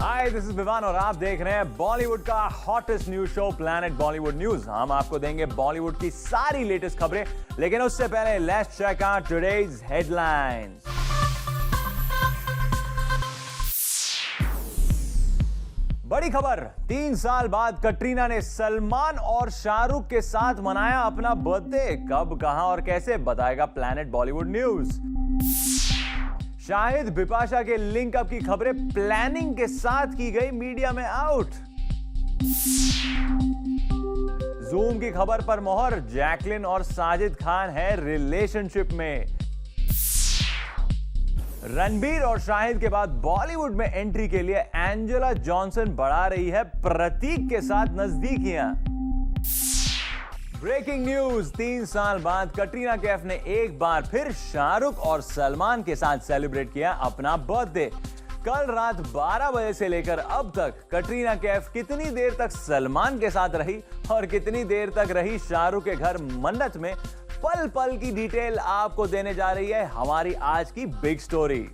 Hi, this is Vivaan और आप देख रहे हैं बॉलीवुड का hottest news show planet Bollywood news. हम आपको देंगे बॉलीवुड की सारी लेटेस्ट खबरें, लेकिन उससे पहले let's check out today's headlines. बड़ी खबर, 3 साल बाद कटरीना ने सलमान और शाहरुख के साथ मनाया अपना बर्थडे। कब, कहां और कैसे, बताएगा प्लैनेट बॉलीवुड न्यूज। शाहिद बिपाशा के लिंक अप की खबरें प्लानिंग के साथ की गई, मीडिया में आउट। जूम की खबर पर मोहर, जैकलिन और साजिद खान है रिलेशनशिप में। रणबीर और शाहिद के बाद बॉलीवुड में एंट्री के लिए एंजेला जॉनसन बढ़ा रही है प्रतीक के साथ नजदीकियां। ब्रेकिंग न्यूज, 3 साल बाद कटरीना कैफ ने एक बार फिर शाहरुख और सलमान के साथ सेलिब्रेट किया अपना बर्थडे। कल रात 12 बजे से लेकर अब तक कटरीना कैफ कितनी देर तक सलमान के साथ रही और कितनी देर तक रही शाहरुख के घर मन्नत में, पल पल की डिटेल आपको देने जा रही है हमारी आज की बिग स्टोरी।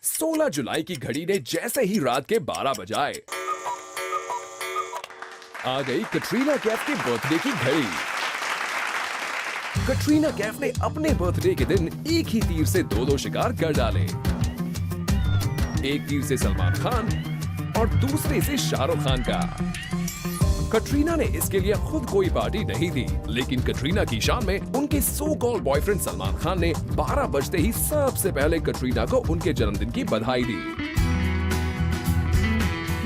16 जुलाई की घड़ी ने जैसे ही रात के 12 बजाए, आ गई कटरीना कैफ के बर्थडे की घड़ी। कटरीना कैफ ने अपने बर्थडे के दिन एक ही तीर से दो शिकार कर डाले। एक तीर से सलमान खान और दूसरे से शाहरुख खान का। कटरीना ने इसके लिए खुद कोई पार्टी नहीं दी, लेकिन कटरीना की शान में उनके so called boyfriend Salman Khan ने 12 बजते ही सबसे पहले कटरीना को उनके जन्मदिन की बधाई दी।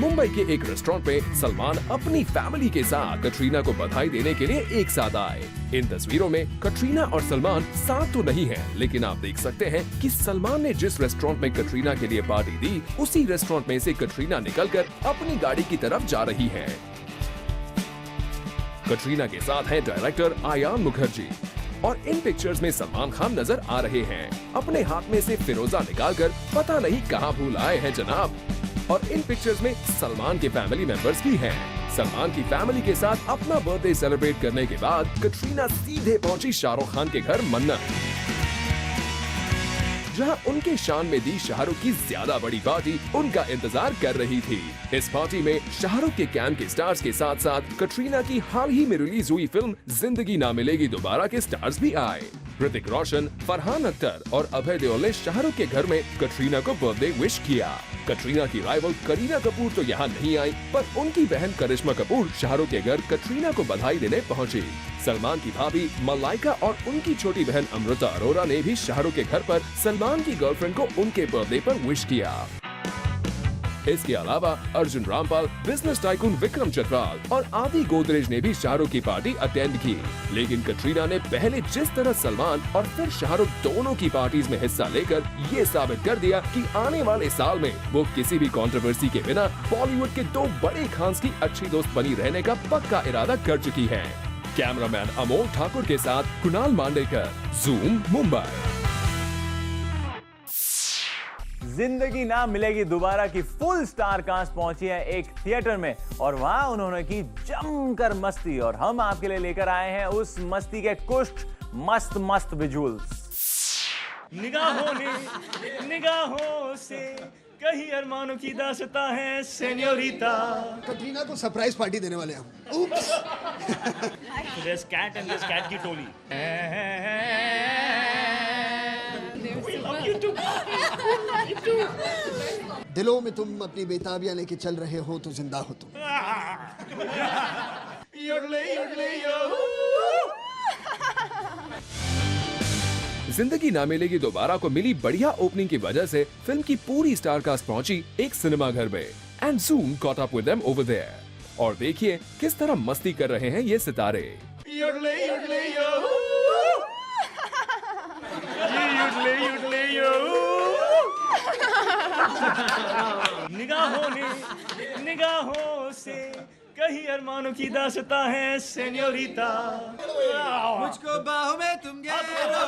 मुंबई के एक रेस्टोरेंट में सलमान अपनी फैमिली के साथ कटरीना को बधाई देने के लिए एक साथ आए। इन तस्वीरों में कटरीना और सलमान साथ तो नहीं हैं, लेकिन आप देख सकते हैं कि सलमान ने जिस रेस्टोरेंट में कटरीना के लिए पार्टी दी, उसी रेस्टोरेंट में से कटरीना निकलकर अपनी गाड़ी की तरफ जा रही है। कटरीना के साथ हैं डायरेक्टर आयान मुखर्जी और इन पिक्चर्स में सलमान खान नजर आ रहे हैं। अपने हाथ में से फिरोजा निकालकर पता नहीं कहां भूल आए हैं जनाब। और इन पिक्चर्स में सलमान के फैमिली मेंबर्स भी हैं। सलमान की फैमिली के साथ अपना बर्थडे सेलिब्रेट करने के बाद कटरीना सीधे पहुंची शाहरुख खान के घर मन्नत, जहां उनके शान में दी शाहरुख की ज्यादा बड़ी पार्टी उनका इंतजार कर रही थी। इस पार्टी में शाहरुख के कैम के स्टार्स के साथ साथ कटरीना की हाल ही में रिलीज हुई फिल्म जिंदगी ना मिलेगी दोबारा के स्टार्स भी आए। ऋतिक रोशन, फरहान अख्तर और अभय देओल ने शाहरुख के घर में कटरीना को बर्थडे विश किया। कटरीना की राइवल करीना कपूर तो यहाँ नहीं आई, पर उनकी बहन करिश्मा कपूर शाहरुख के घर कटरीना को बधाई देने पहुँची। सलमान की भाभी मलाइका और उनकी छोटी बहन अमृता अरोरा ने भी शाहरुख के घर पर सलमान की गर्लफ्रेंड को उनके बर्थडे पर विश किया। इसके अलावा अर्जुन रामपाल, बिजनेस टाइकून विक्रम चतराल और आदि गोदरेज ने भी शाहरुख की पार्टी अटेंड की। लेकिन कटरीना ने पहले जिस तरह सलमान और फिर शाहरुख दोनों की पार्टीज में हिस्सा लेकर ये साबित कर दिया कि आने वाले साल में वो किसी भी कंट्रोवर्सी के बिना बॉलीवुड के 2 बड़े खान्स की अच्छी दोस्त बनी रहने का पक्का इरादा कर चुकी है। कैमरामैन अमोल ठाकुर के साथ कुणाल मांडेकर, जूम, मुंबई। जिंदगी ना मिलेगी दोबारा की फुल स्टार कास्ट पहुंची है एक थिएटर में और वहां उन्होंने की जमकर मस्ती, और हम आपके लिए लेकर आए हैं उस मस्ती के कुछ मस्त विजुअल्स। निगाहों से कहीं अरमानों की दास्तां है सेन्योरिटा। कटरीना को सरप्राइज पार्टी देने वाले हम। Oops. So there's cat and there's cat की टोली। We love you too. दिलों में तुम अपनी बेताबियां लेके चल रहे हो तो जिंदा हो तुम। योडले यो। जिंदगी ना मिलेगी दोबारा को मिली बढ़िया ओपनिंग की वजह से फिल्म की पूरी स्टार कास्ट पहुंची एक सिनेमा घर में and zoom caught up with them over there. और देखिए किस तरह मस्ती कर रहे हैं ये सितारे। योडले यो। योडले यो। निगाहों से कहीं अरमानों की दास्तां है सेन्योरिटा। मुझको बाहों में तुम घेरो,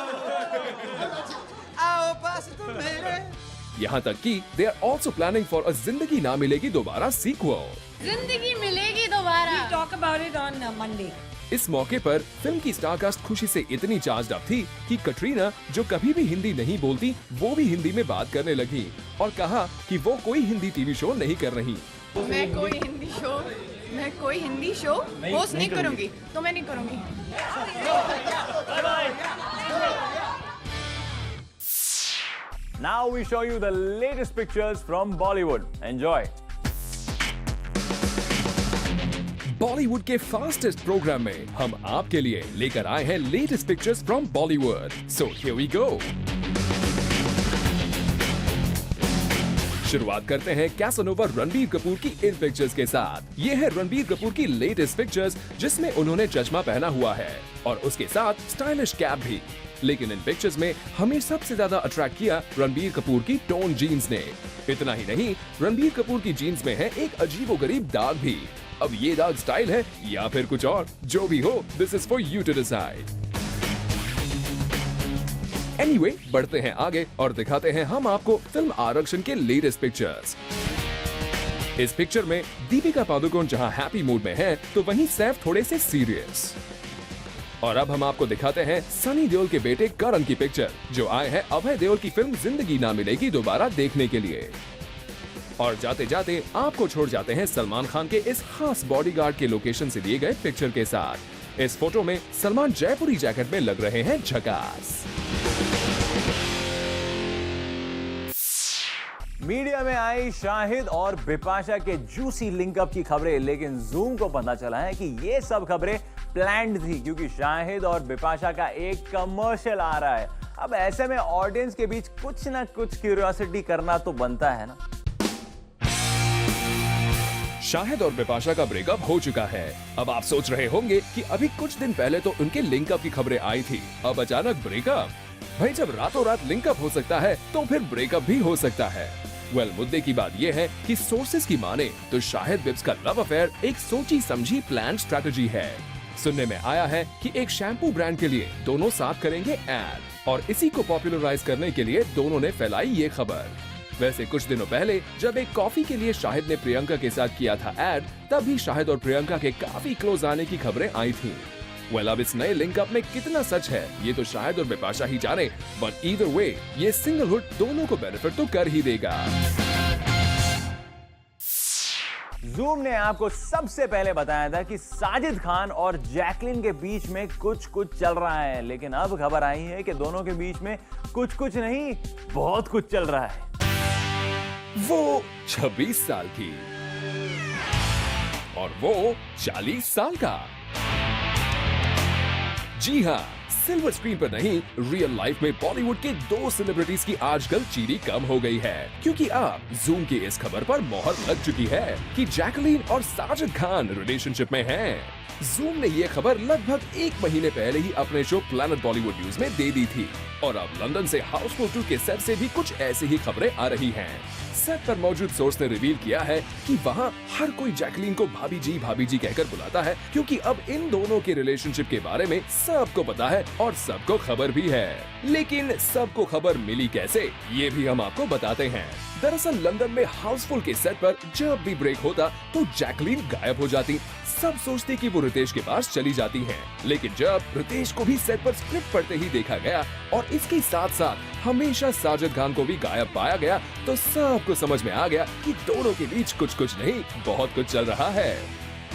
आओ पास तुम मेरे। यहाँ तक कि they are also planning for a Zindagi Na मिलेगी दोबारा सीक्वल। जिंदगी मिलेगी दोबारा। We'll talk about it on Monday. इस मौके पर फिल्म की स्टारकास्ट खुशी से इतनी चार्ज्ड अप थी कि कटरीना, जो कभी भी हिंदी नहीं बोलती, वो भी हिंदी में बात करने लगी और कहा कि वो कोई हिंदी टीवी शो नहीं कर रही। मैं कोई हिंदी शो होस्ट नहीं करूंगी, तो मैं नहीं करूंगी। Now we show you the latest pictures from Bollywood. Enjoy. Bollywood के फास्टेस्ट प्रोग्राम में हम आपके लिए लेकर आए हैं latest pictures from Bollywood. So here we go. शुरुआत करते हैं कैसानोवा रणबीर कपूर की इन पिक्चर्स के साथ। ये है रणबीर कपूर की लेटेस्ट पिक्चर्स जिसमें उन्होंने चश्मा पहना हुआ है और उसके साथ स्टाइलिश कैप भी। लेकिन इन पिक्चर्स में हमें सबसे ज्यादा अट्रैक्ट किया रणबीर कपूर की टोन जीन्स ने। इतना ही नहीं, रणबीर कपूर की जीन्स में है एक अजीबोगरीब दाग भी। अब ये दाग स्टाइल है या फिर कुछ और, जो भी हो, this is for you to decide. Anyway, बढ़ते हैं आगे और दिखाते हैं हम आपको फिल्म आरक्षण के लेटेस्ट पिक्चर्स। इस पिक्चर में दीपिका पादुकोण जहां हैप्पी मूड में है, तो वहीं सैफ थोड़े से सीरियस। और अब हम आपको दिखाते हैं सनी देओल के बेटे करण की पिक्चर, जो आए हैं अभय देओल की फिल्म जिंदगी ना मिलेगी दोबारा देखने के लिए। और जाते जाते आपको छोड़ जाते हैं सलमान खान के इस खास बॉडीगार्ड के लोकेशन से लिए गए पिक्चर के साथ। इस फोटो में सलमान जयपुरी जैकेट में लग रहे हैं झकास। मीडिया में आई शाहिद और बिपाशा के जूसी लिंकअप की खबरें, लेकिन जूम को पता चला है कि ये सब खबरें प्लान्ड थी, क्योंकि शाहिद और बिपाशा का एक कमर्शियल आ रहा है। अब ऐसे में ऑडियंस के बीच कुछ ना कुछ क्यूरियोसिटी करना तो बनता है ना। शाहिद और बिपाशा का ब्रेकअप हो चुका है। अब आप सोच रहे होंगे कि अभी कुछ दिन पहले तो उनके लिंकअप की खबरें आई थी, अब अचानक ब्रेकअप। भाई, जब रातों रात लिंकअप हो सकता है तो फिर ब्रेकअप भी हो सकता है। मुद्दे की बात यह है कि सोर्सेज की माने तो शाहिद बिब्स का लव अफेयर एक सोची समझी प्लान स्ट्रेटजी है। सुनने में आया है कि एक शैम्पू ब्रांड के लिए दोनों साथ करेंगे एड, और इसी को पॉपुलराइज करने के लिए दोनों ने फैलाई ये खबर। वैसे कुछ दिनों पहले जब एक कॉफी के लिए शाहिद ने प्रियंका के साथ किया था एड, तब भी शाहिद और प्रियंका के काफी क्लोज आने की खबरें आई थी। अब इस नए लिंकअप में कितना सच है ये तो शाहिद और बिपाशा ही जाने, बट ईदर वे ये सिंगलहुड दोनों को बेनिफिट तो कर ही देगा। जूम ने आपको सबसे पहले बताया था कि साजिद खान और जैकलिन के बीच में कुछ चल रहा है, लेकिन अब खबर आई है कि दोनों के बीच में कुछ नहीं, बहुत कुछ चल रहा है। वो 26 साल की और वो 40 साल का। जी हाँ, सिल्वर स्क्रीन पर नहीं, रियल लाइफ में बॉलीवुड के दो सेलिब्रिटीज की आजकल चीरी कम हो गई है, क्योंकि अब जूम की इस खबर पर मोहर लग चुकी है कि जैकलीन और साजिद खान रिलेशनशिप में हैं। जूम ने ये खबर लगभग 1 महीने पहले ही अपने शो प्लैनेट बॉलीवुड न्यूज में दे दी थी, और अब लंदन से हाउसफुल 2 के सेट से भी कुछ ऐसी ही खबरें आ रही हैं। सेट पर मौजूद सोर्स ने रिवील किया है कि वहाँ हर कोई जैकलीन को भाभी जी कहकर बुलाता है, क्योंकि अब इन दोनों के रिलेशनशिप के बारे में सबको पता है और सबको खबर भी है। लेकिन सबको खबर मिली कैसे, ये भी हम आपको बताते हैं। दरअसल लंदन में हाउसफुल के सेट पर जब भी ब्रेक होता तो जैकलीन गायब हो जाती। सब सोचते कि वो रितेश के पास चली जाती हैं, लेकिन जब रितेश को भी सेट पर स्क्रिप्ट पढ़ते ही देखा गया और इसके साथ साथ हमेशा साजिद खान को भी गायब पाया गया, तो सबको समझ में आ गया कि दोनों के बीच कुछ नहीं, बहुत कुछ चल रहा है।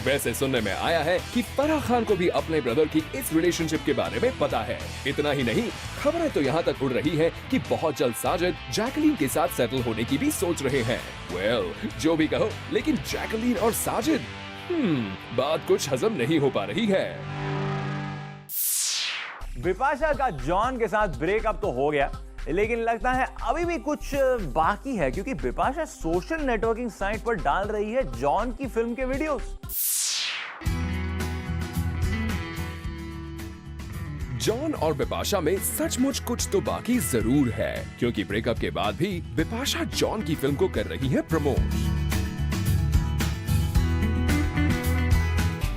वैसे सुनने में आया है कि फराह खान को भी अपने ब्रदर की इस रिलेशनशिप के बारे में पता है। इतना ही नहीं, खबरें तो यहाँ तक उड़ रही हैं कि बहुत जल्द साजिद जैकलीन के साथ सेटल होने की भी सोच रहे हैं। जो भी कहो, लेकिन जैकलीन और साजिद, बात कुछ हजम नहीं हो पा रही है। बिपाशा का जॉन के साथ ब्रेकअप तो हो गया, लेकिन लगता है अभी भी कुछ बाकी है, क्योंकि बिपाशा सोशल नेटवर्किंग साइट पर डाल रही है जॉन की फिल्म के वीडियोस। जॉन और बिपाशा में सचमुच कुछ तो बाकी जरूर है, क्योंकि ब्रेकअप के बाद भी बिपाशा जॉन की फिल्म को कर रही है प्रमोट।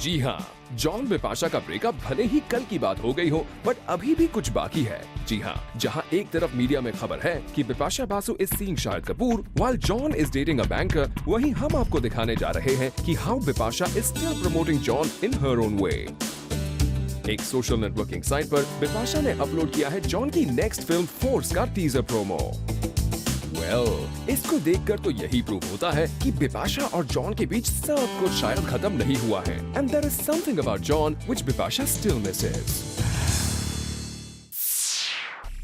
जी हाँ, जॉन बिपाशा का ब्रेकअप भले ही कल की बात हो गई हो, बट अभी भी कुछ बाकी है। जी हाँ, जहाँ एक तरफ मीडिया में खबर है कि Bipasha Basu is seeing Shahid Kapoor while John is dating a banker, वहीं हम आपको दिखाने जा रहे हैं कि how Bipasha is still promoting John in her own way. एक सोशल नेटवर्किंग साइट पर बिपाशा ने अपलोड किया है जॉन की नेक्स्ट फिल्म फोर्स का टीजर प्रोमो। इसको देखकर तो यही प्रूव होता है कि बिपाशा और जॉन के बीच सब कुछ शायद खत्म नहीं हुआ है। And there is something about John which Bipasha still misses.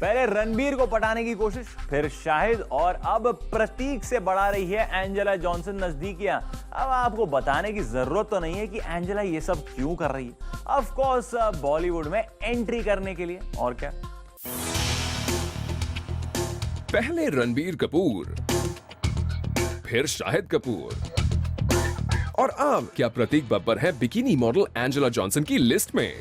पहले रणबीर को पटाने की कोशिश, फिर शाहिद, और अब प्रतीक से बढ़ा रही है एंजेला जॉनसन नजदीकियां। अब आपको बताने की जरूरत तो नहीं है कि एंजेला ये सब क्यों कर रही है। ऑफ कोर्स बॉलीवुड में एंट्री करने के लिए, और क्या। पहले रणबीर कपूर, फिर शाहिद कपूर, और अब क्या प्रतीक बब्बर है बिकिनी मॉडल एंजेला जॉनसन की लिस्ट में।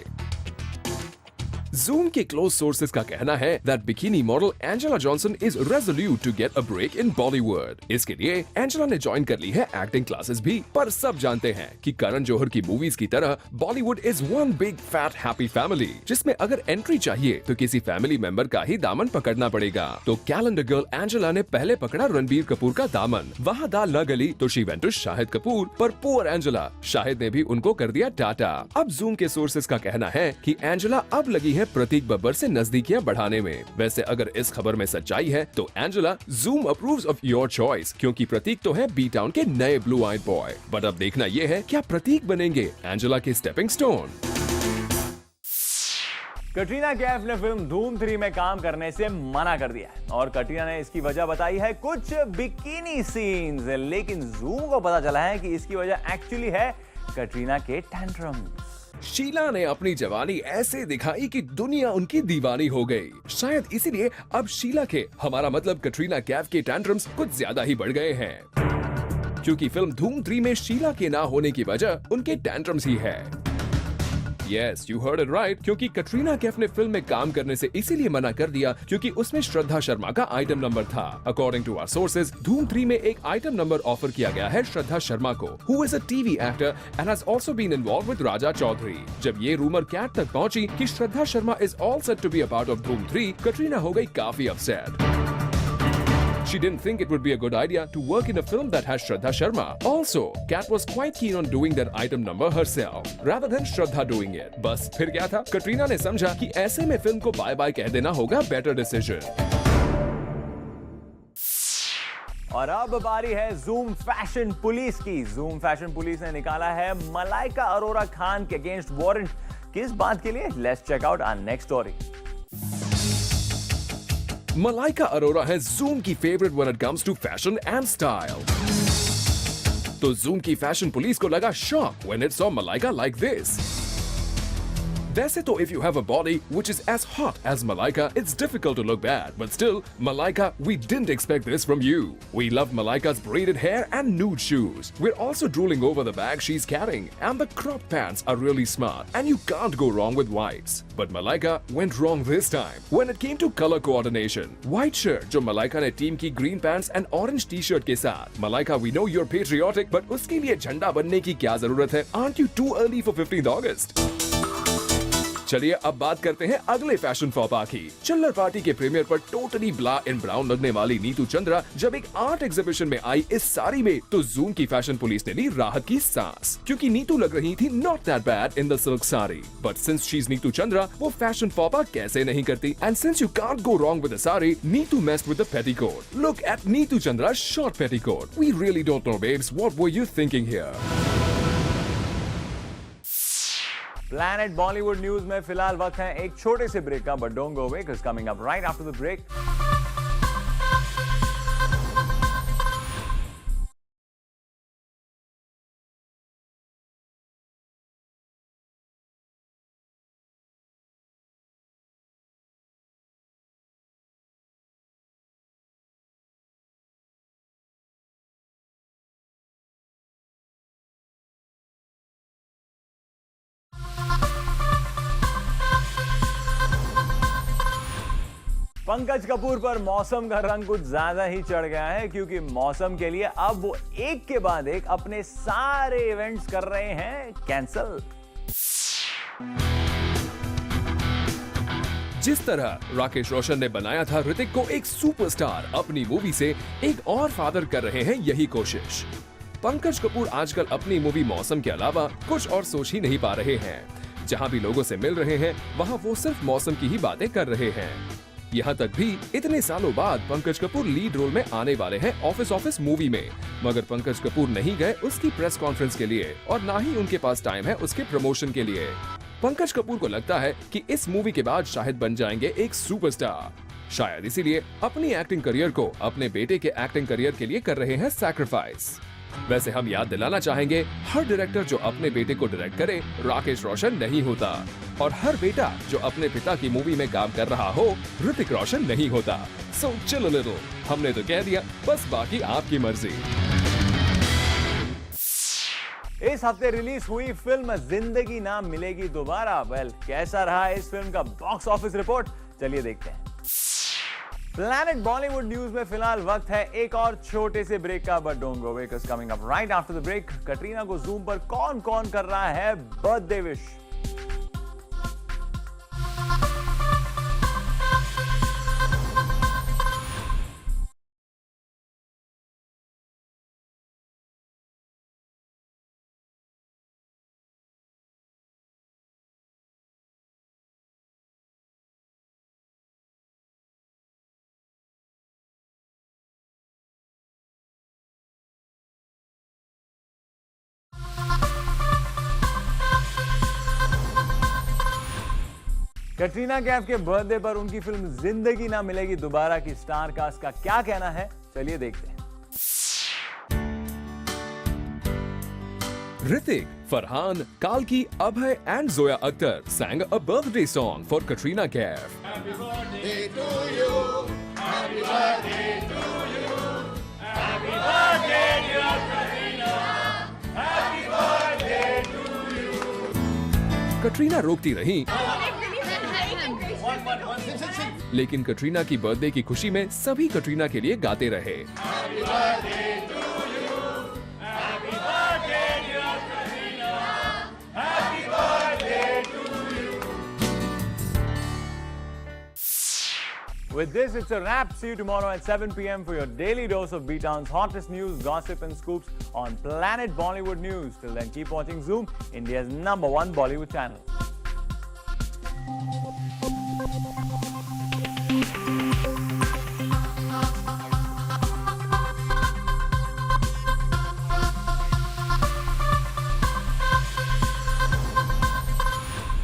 Zoom के क्लोज सोर्सेज का कहना है that bikini model Angela Johnson is resolute to get a break in Bollywood। इसके लिए एंजेला ने ज्वाइन कर ली है एक्टिंग क्लासेस भी। पर सब जानते हैं कि करण जौहर की मूवीज की तरह Bollywood is one big fat happy family, जिसमें अगर एंट्री चाहिए तो किसी फैमिली मेंबर का ही दामन पकड़ना पड़ेगा। तो कैलेंडर गर्ल एंजेला ने पहले पकड़ा रणबीर कपूर का दामन, वहाँ दाल न गली तो she went to Shahid Kapoor. पर पुअर एंजेला, शाहिद ने भी उनको कर दिया टाटा। अब Zoom के सोर्सेज का कहना है कि एंजेला अब लगी है प्रतीक बब्बर से नजदीकियां बढ़ाने में। वैसे अगर इस खबर में सच्चाई है तो Angela, Zoom approves of your choice, क्योंकि प्रतीक तो है बी टाउन के नए ब्लू आइड बॉय। बट अब देखना यह है क्या प्रतीक बनेंगे एंजेला के स्टेपिंग स्टोन। कटरीना कैफ ने फिल्म धूम 3 में काम करने से मना कर दिया है, और कटरीना ने इसकी वजह बताई है कुछ बिकिनी सीन्स। लेकिन Zoom को पता चला है कि इसकी वजह एक्चुअली है कटरीना के टैंट्रम्स। शीला ने अपनी जवानी ऐसे दिखाई कि दुनिया उनकी दीवानी हो गई। शायद इसीलिए अब शीला के, हमारा मतलब कटरीना कैफ के टैंट्रम्स कुछ ज्यादा ही बढ़ गए हैं, क्योंकि फिल्म धूम 3 में शीला के ना होने की वजह उनके टैंट्रम्स ही है। Yes, you heard it right, क्योंकि कटरीना कैफ ने फिल्म में काम करने से इसीलिए मना कर दिया क्योंकि उसमें श्रद्धा शर्मा का आइटम नंबर था। According to our sources, धूम 3 में एक आइटम नंबर ऑफर किया गया है श्रद्धा शर्मा को, who is a TV actor and has also been involved with राजा चौधरी। जब ये रूमर कैट तक पहुंची कि श्रद्धा Sharma is all set to be a part of धूम 3, कटरीना हो गई काफी upset. She didn't think it would be a good idea to work in a film that has Shraddha Sharma. Also, Kat was quite keen on doing that item number herself, rather than Shraddha doing it. बस फिर क्या था, कटरीना ने समझा कि ऐसे में film को बाय बाय कह देना होगा बेटर डिसीजन। और अब बारी है Zoom फैशन पुलिस की। Zoom फैशन पुलिस ने निकाला है मलाइका अरोरा खान के अगेंस्ट वारंट। किस बात के लिए? Let's check out our next story. Malaika Arora है Zoom की favourite when it comes to fashion and style। तो Zoom की फैशन पुलिस को लगा shock when it saw Malaika like this। वैसे तो if you have a body which is as hot as Malaika, it's difficult to look bad. But still, Malaika, we didn't expect this from you. We love Malaika's braided hair and nude shoes. We're also drooling over the bag she's carrying. And the crop pants are really smart. And you can't go wrong with whites. But Malaika went wrong this time when it came to color coordination. White shirt जो Malaika ने team की green pants and orange t-shirt के साथ। Malaika, we know you're patriotic, but उसके लिए झंडा बनने की क्या जरूरत है? Aren't you too early for 15th August? चलिए अब बात करते हैं अगले फैशन फॉपा की। चिल्लर पार्टी के प्रीमियर पर टोटली ब्लैक एंड ब्राउन लगने वाली नीतू चंद्रा जब एक आर्ट एग्जीबिशन में आई इस साड़ी में, तो Zoom की फैशन पुलिस ने ली राहत की सांस, क्योंकि नीतू लग रही थी not that bad in the silk sari. But since she is Neetu Chandra, वो फैशन फॉपा कैसे नहीं करती? And since you can't go wrong with the sari, Neetu messed with the petticoat. Look at Neetu Chandra short petticoat. We really don't know babes, what were you thinking here? Planet Bollywood news में फिलहाल वक्त है एक छोटे से ब्रेक का, but don't go away because coming up right after the break Pankaj Kapoor पर मौसम का रंग कुछ ज्यादा ही चढ़ गया है, क्योंकि मौसम के लिए अब वो एक के बाद एक अपने सारे इवेंट्स कर रहे हैं कैंसल। जिस तरह राकेश रोशन ने बनाया था ऋतिक को एक सुपरस्टार, अपनी मूवी से एक और फादर कर रहे हैं यही कोशिश। पंकज कपूर आजकल अपनी मूवी मौसम के अलावा कुछ और सोच ही नहीं पा रहे हैं। जहाँ भी लोगों से मिल रहे हैं वहाँ वो सिर्फ मौसम की ही बातें कर रहे हैं। यहाँ तक भी इतने सालों बाद पंकज कपूर लीड रोल में आने वाले हैं ऑफिस मूवी में, मगर पंकज कपूर नहीं गए उसकी प्रेस कॉन्फ्रेंस के लिए और ना ही उनके पास टाइम है उसके प्रमोशन के लिए। पंकज कपूर को लगता है कि इस मूवी के बाद शाहिद बन जाएंगे एक सुपरस्टार, शायद इसीलिए अपनी एक्टिंग करियर को अपने बेटे के एक्टिंग करियर के लिए कर रहे हैं सैक्रिफाइस। वैसे हम याद दिलाना चाहेंगे, हर डायरेक्टर जो अपने बेटे को डायरेक्ट करे राकेश रोशन नहीं होता, और हर बेटा जो अपने पिता की मूवी में काम कर रहा हो ऋतिक रोशन नहीं होता। सो चिल अ लिटिल, हमने तो कह दिया, बस बाकी आपकी मर्जी। इस हफ्ते रिलीज हुई फिल्म जिंदगी ना मिलेगी दोबारा। वेल, कैसा रहा इस फिल्म का बॉक्स ऑफिस रिपोर्ट, चलिए देखते हैं। प्लैनेट बॉलीवुड न्यूज में फिलहाल वक्त है एक और छोटे से ब्रेक का, but don't go away because coming up right after the break, Katrina को जूम पर कौन कौन कर रहा है बर्थडे विश। कटरीना कैफ के बर्थडे पर उनकी फिल्म जिंदगी ना मिलेगी दोबारा की स्टार कास्ट का क्या कहना है, चलिए देखते हैं। ऋतिक, फरहान, काल्की, Abhay and Zoya Akhtar sang a birthday song for Katrina Kaif. Katrina रोकती रही, लेकिन कटरीना की बर्थडे की खुशी में सभी कटरीना के लिए गाते रहे। With this, it's a wrap. See you tomorrow at 7 p.m. for your daily dose of B-Town's hottest news, gossip and scoops on Planet Bollywood News. Till then, keep watching Zoom, India's #1 Bollywood channel.